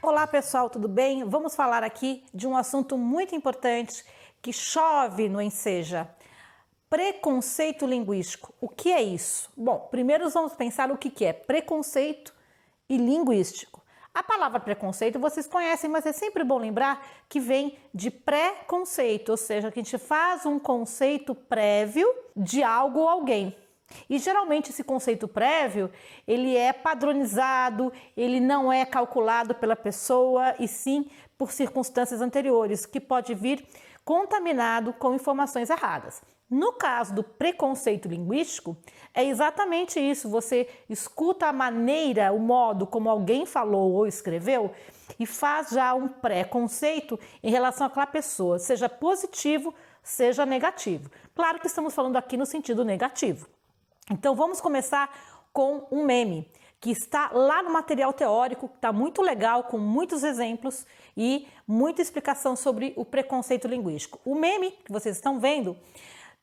Olá pessoal, tudo bem? Vamos falar aqui de um assunto muito importante que chove no Enseja. Preconceito linguístico. O que é isso? Bom, primeiro vamos pensar o que é preconceito e linguístico. A palavra preconceito vocês conhecem, mas é sempre bom lembrar que vem de pré-conceito, ou seja, que a gente faz um conceito prévio de algo ou alguém. E geralmente esse conceito prévio, ele é padronizado, ele não é calculado pela pessoa e sim por circunstâncias anteriores, que pode vir contaminado com informações erradas. No caso do preconceito linguístico, é exatamente isso. Você escuta a maneira, o modo como alguém falou ou escreveu e faz já um preconceito em relação àquela pessoa, seja positivo, seja negativo. Claro que estamos falando aqui no sentido negativo. Então vamos começar com um meme que está lá no material teórico, que está muito legal, com muitos exemplos e muita explicação sobre o preconceito linguístico. O meme que vocês estão vendo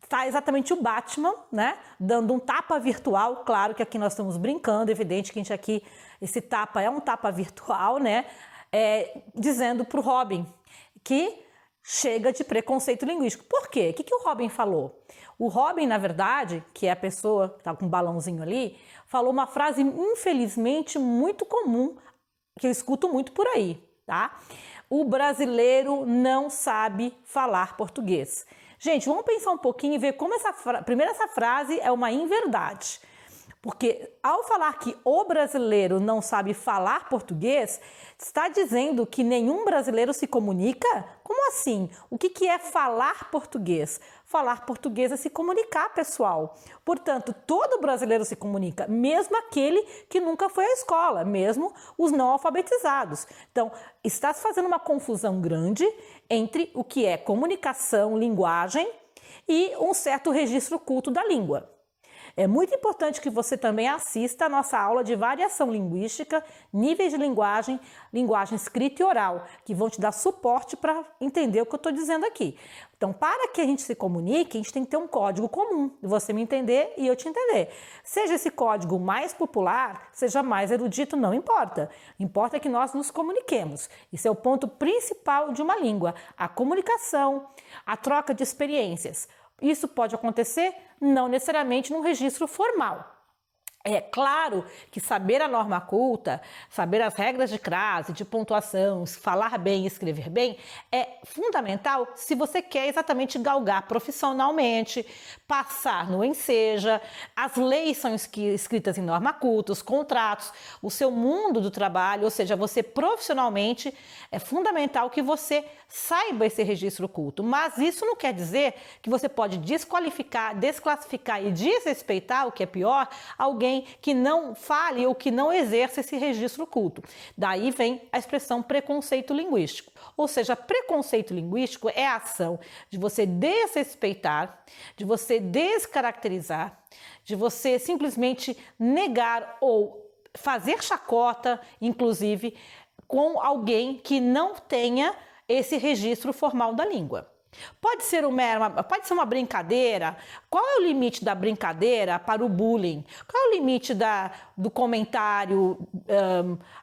está exatamente o Batman, né, dando um tapa virtual. Claro que aqui nós estamos brincando, evidente que a gente aqui, esse tapa é um tapa virtual, né, dizendo para o Robin que chega de preconceito linguístico. Por quê? O que o Robin falou? O Robin, na verdade, que é a pessoa que está com um balãozinho ali, falou uma frase, infelizmente, muito comum, que eu escuto muito por aí, tá? O brasileiro não sabe falar português. Gente, vamos pensar um pouquinho e ver como primeiro essa frase é uma inverdade. Porque ao falar que o brasileiro não sabe falar português, está dizendo que nenhum brasileiro se comunica? Como assim? O que é falar português? Falar português é se comunicar, pessoal. Portanto, todo brasileiro se comunica, mesmo aquele que nunca foi à escola, mesmo os não alfabetizados. Então, está se fazendo uma confusão grande entre o que é comunicação, linguagem e um certo registro culto da língua. É muito importante que você também assista a nossa aula de variação linguística, níveis de linguagem, linguagem escrita e oral, que vão te dar suporte para entender o que eu estou dizendo aqui. Então, para que a gente se comunique, a gente tem que ter um código comum, você me entender e eu te entender. Seja esse código mais popular, seja mais erudito, não importa. Importa que nós nos comuniquemos. Isso é o ponto principal de uma língua, a comunicação, a troca de experiências. Isso pode acontecer não necessariamente num registro formal. É claro que saber a norma culta, saber as regras de crase, de pontuação, falar bem e escrever bem é fundamental se você quer exatamente galgar profissionalmente, passar no Enseja. As leis são escritas em norma culta, os contratos, o seu mundo do trabalho, ou seja, você profissionalmente é fundamental que você saiba esse registro culto. Mas isso não quer dizer que você pode desqualificar, desclassificar e desrespeitar, o que é pior, alguém que não fale ou que não exerça esse registro culto. Daí vem a expressão preconceito linguístico. Ou seja, preconceito linguístico é a ação de você desrespeitar, de você descaracterizar, de você simplesmente negar ou fazer chacota, inclusive, com alguém que não tenha esse registro formal da língua. Pode ser uma brincadeira. Qual é o limite da brincadeira para o bullying? Qual é o limite do comentário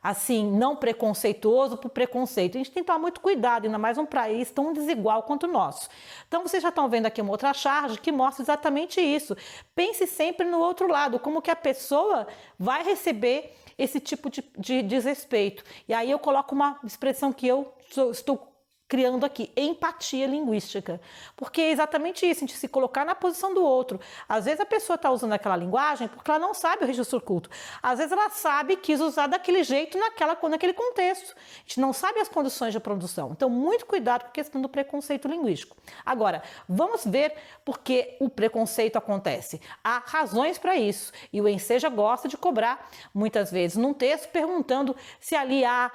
assim, não preconceituoso para o preconceito? A gente tem que tomar muito cuidado, ainda mais um país tão desigual quanto o nosso. Então vocês já estão vendo aqui uma outra charge que mostra exatamente isso. Pense sempre no outro lado, como que a pessoa vai receber esse tipo de desrespeito. E aí eu coloco uma expressão que eu estou criando aqui, empatia linguística. Porque é exatamente isso, a gente se colocar na posição do outro. Às vezes a pessoa está usando aquela linguagem porque ela não sabe o registro culto. Às vezes ela sabe, quis usar daquele jeito naquele contexto. A gente não sabe as condições de produção. Então, muito cuidado com a questão do preconceito linguístico. Agora, vamos ver por que o preconceito acontece. Há razões para isso. E o Enseja gosta de cobrar, muitas vezes, num texto, perguntando se ali há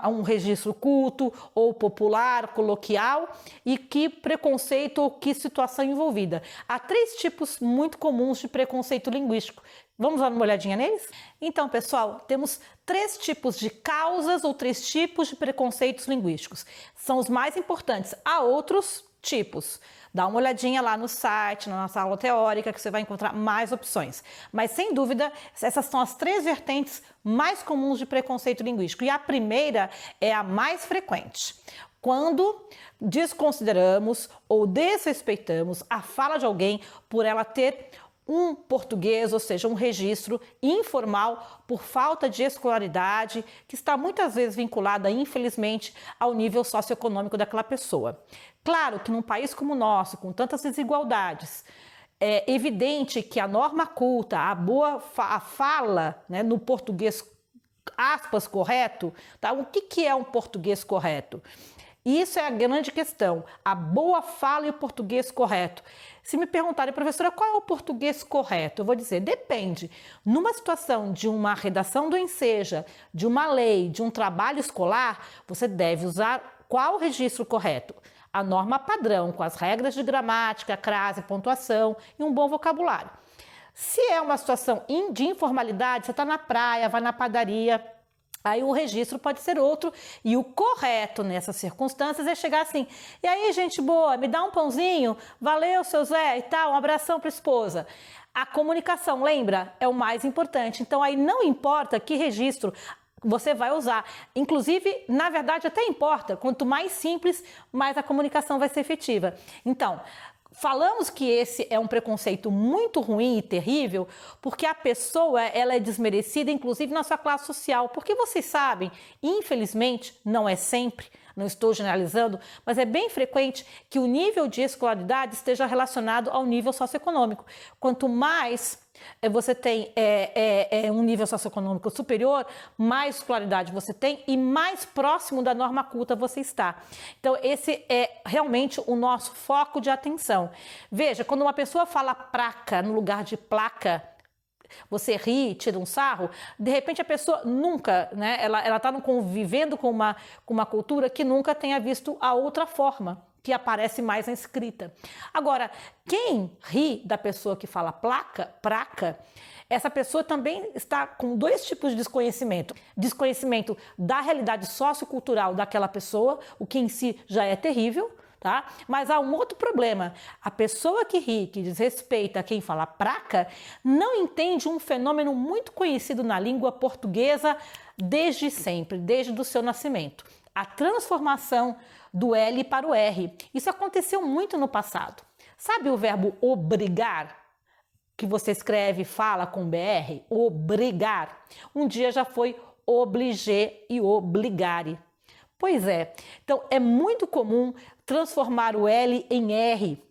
um registro culto ou popular, coloquial, e que preconceito ou que situação envolvida. Há 3 tipos muito comuns de preconceito linguístico. Vamos dar uma olhadinha neles? Então, pessoal, temos 3 tipos de causas ou 3 tipos de preconceitos linguísticos. São os mais importantes. Há outros tipos. Dá uma olhadinha lá no site, na nossa aula teórica, que você vai encontrar mais opções. Mas, sem dúvida, essas são as 3 vertentes mais comuns de preconceito linguístico. E a primeira é a mais frequente. Quando desconsideramos ou desrespeitamos a fala de alguém por ela ter um português, ou seja, um registro informal por falta de escolaridade, que está muitas vezes vinculada, infelizmente, ao nível socioeconômico daquela pessoa. Claro que num país como o nosso, com tantas desigualdades, é evidente que a norma culta, a fala, né, no português, aspas, correto, tá? O que é um português correto? Isso é a grande questão, a boa fala e o português correto. Se me perguntarem, professora, qual é o português correto? Eu vou dizer, depende. Numa situação de uma redação do Enseja, de uma lei, de um trabalho escolar, você deve usar qual registro correto? A norma padrão, com as regras de gramática, crase, pontuação e um bom vocabulário. Se é uma situação de informalidade, você está na praia, vai na padaria, aí o registro pode ser outro e o correto nessas circunstâncias é chegar assim, e aí gente boa, me dá um pãozinho, valeu seu Zé e tal, um abração para a esposa. A comunicação, lembra? É o mais importante, então aí não importa que registro você vai usar, inclusive, na verdade até importa, quanto mais simples, mais a comunicação vai ser efetiva. Então, falamos que esse é um preconceito muito ruim e terrível, porque a pessoa ela é desmerecida, inclusive na sua classe social. Porque vocês sabem, infelizmente, não é sempre, não estou generalizando, mas é bem frequente que o nível de escolaridade esteja relacionado ao nível socioeconômico. Quanto mais você tem um nível socioeconômico superior, mais escolaridade você tem e mais próximo da norma culta você está. Então, esse é realmente o nosso foco de atenção. Veja, quando uma pessoa fala praca no lugar de placa, você ri, tira um sarro, de repente a pessoa nunca, né, ela está convivendo com uma cultura que nunca tenha visto a outra forma, que aparece mais na escrita. Agora, quem ri da pessoa que fala praca, essa pessoa também está com 2 tipos de desconhecimento. Desconhecimento da realidade sociocultural daquela pessoa, o que em si já é terrível, tá? Mas há um outro problema. A pessoa que ri, que desrespeita quem fala praca, não entende um fenômeno muito conhecido na língua portuguesa desde sempre, desde o seu nascimento. A transformação do L para o R. Isso aconteceu muito no passado. Sabe o verbo obrigar? Que você escreve e fala com BR? Obrigar. Um dia já foi obliger e obligare. Pois é. Então, é muito comum transformar o L em R.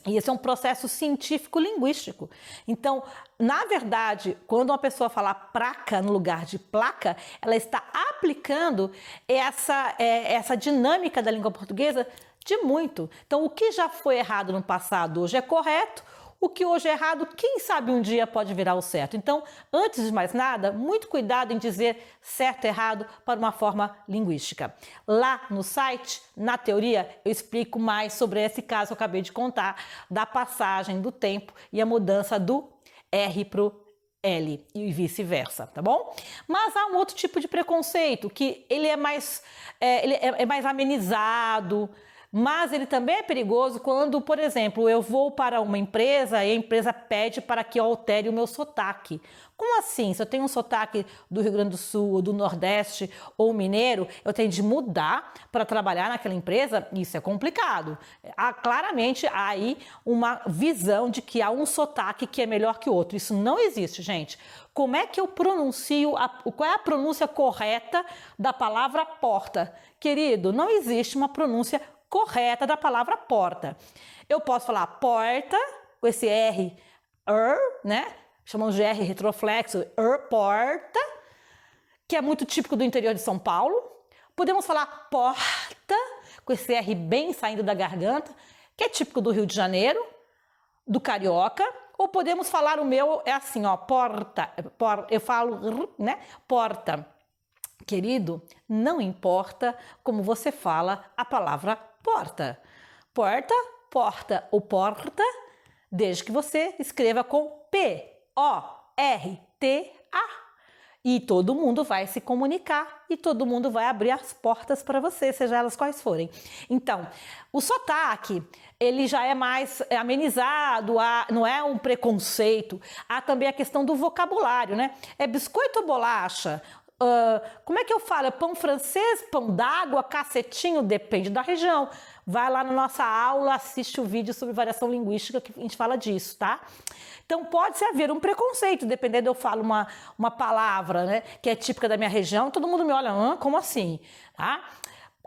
E esse é um processo científico-linguístico. Então, na verdade, quando uma pessoa fala praca no lugar de placa, ela está aplicando essa dinâmica da língua portuguesa de muito. Então, o que já foi errado no passado hoje é correto, o que hoje é errado, quem sabe um dia pode virar o certo. Então, antes de mais nada, muito cuidado em dizer certo e errado para uma forma linguística. Lá no site, na teoria, eu explico mais sobre esse caso que eu acabei de contar, da passagem do tempo e a mudança do R para o L e vice-versa, tá bom? Mas há um outro tipo de preconceito, que ele é mais amenizado, mas ele também é perigoso quando, por exemplo, eu vou para uma empresa e a empresa pede para que eu altere o meu sotaque. Como assim? Se eu tenho um sotaque do Rio Grande do Sul, ou do Nordeste ou mineiro, eu tenho de mudar para trabalhar naquela empresa? Isso é complicado. Há claramente aí uma visão de que há um sotaque que é melhor que o outro. Isso não existe, gente. Como é que eu pronuncio, qual é a pronúncia correta da palavra porta? Querido, não existe uma pronúncia correta da palavra porta. Eu posso falar porta, com esse R, né? Chamamos de R retroflexo, porta, que é muito típico do interior de São Paulo. Podemos falar porta, com esse R bem saindo da garganta, que é típico do Rio de Janeiro, do carioca. Ou podemos falar, o meu é assim, ó, porta, eu falo, né? Porta. Querido, não importa como você fala a palavra porta. Porta, porta ou porta, desde que você escreva com P-O-R-T-A. E todo mundo vai se comunicar e todo mundo vai abrir as portas para você, seja elas quais forem. Então, o sotaque, ele já é mais amenizado, não é um preconceito. Há também a questão do vocabulário, né? É biscoito ou bolacha? Como é que eu falo? É pão francês, pão d'água, cacetinho? Depende da região. Vai lá na nossa aula, assiste o vídeo sobre variação linguística que a gente fala disso, tá? Então pode haver um preconceito, dependendo, eu falo uma palavra, né, que é típica da minha região, todo mundo me olha, como assim? Tá?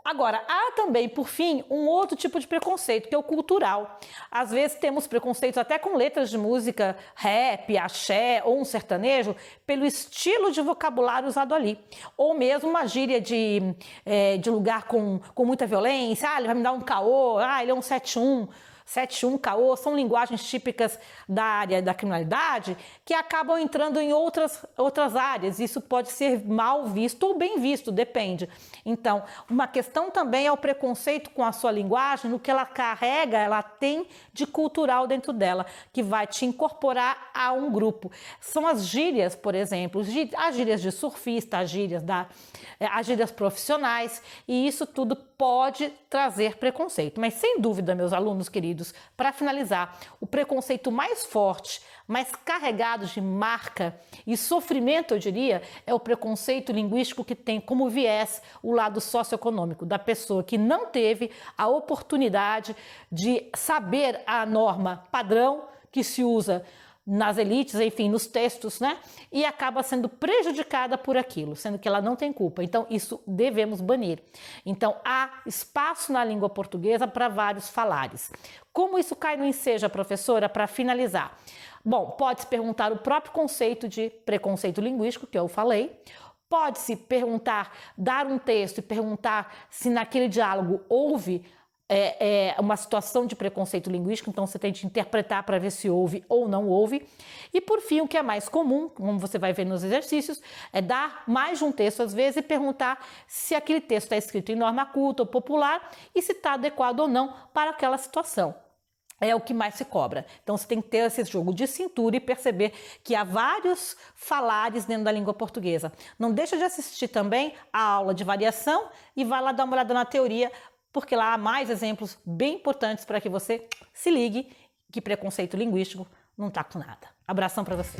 Agora, há também, por fim, um outro tipo de preconceito, que é o cultural. Às vezes temos preconceitos até com letras de música, rap, axé ou um sertanejo, pelo estilo de vocabulário usado ali. Ou mesmo uma gíria de lugar com muita violência, ele vai me dar um caô, ele é um 71. 71, caô, são linguagens típicas da área da criminalidade que acabam entrando em outras áreas. Isso pode ser mal visto ou bem visto, depende. Então, uma questão também é o preconceito com a sua linguagem, no que ela carrega, ela tem de cultural dentro dela, que vai te incorporar a um grupo. São as gírias, por exemplo, as gírias de surfista, as gírias profissionais, e isso tudo pode trazer preconceito. Mas sem dúvida, meus alunos queridos, para finalizar, o preconceito mais forte, mais carregado de marca e sofrimento, eu diria, é o preconceito linguístico que tem como viés o lado socioeconômico da pessoa que não teve a oportunidade de saber a norma padrão que se usa nas elites, enfim, nos textos, né? E acaba sendo prejudicada por aquilo, sendo que ela não tem culpa. Então, isso devemos banir. Então, há espaço na língua portuguesa para vários falares. Como isso cai no enseja, professora, para finalizar? Bom, pode-se perguntar o próprio conceito de preconceito linguístico, que eu falei. Pode-se perguntar, dar um texto e perguntar se naquele diálogo houve uma situação de preconceito linguístico, então você tem que interpretar para ver se houve ou não houve. E por fim, o que é mais comum, como você vai ver nos exercícios, é dar mais de um texto às vezes e perguntar se aquele texto está escrito em norma culta ou popular e se está adequado ou não para aquela situação. É o que mais se cobra. Então você tem que ter esse jogo de cintura e perceber que há vários falares dentro da língua portuguesa. Não deixa de assistir também a aula de variação e vai lá dar uma olhada na teoria, porque lá há mais exemplos bem importantes para que você se ligue que preconceito linguístico não está com nada. Abração para você.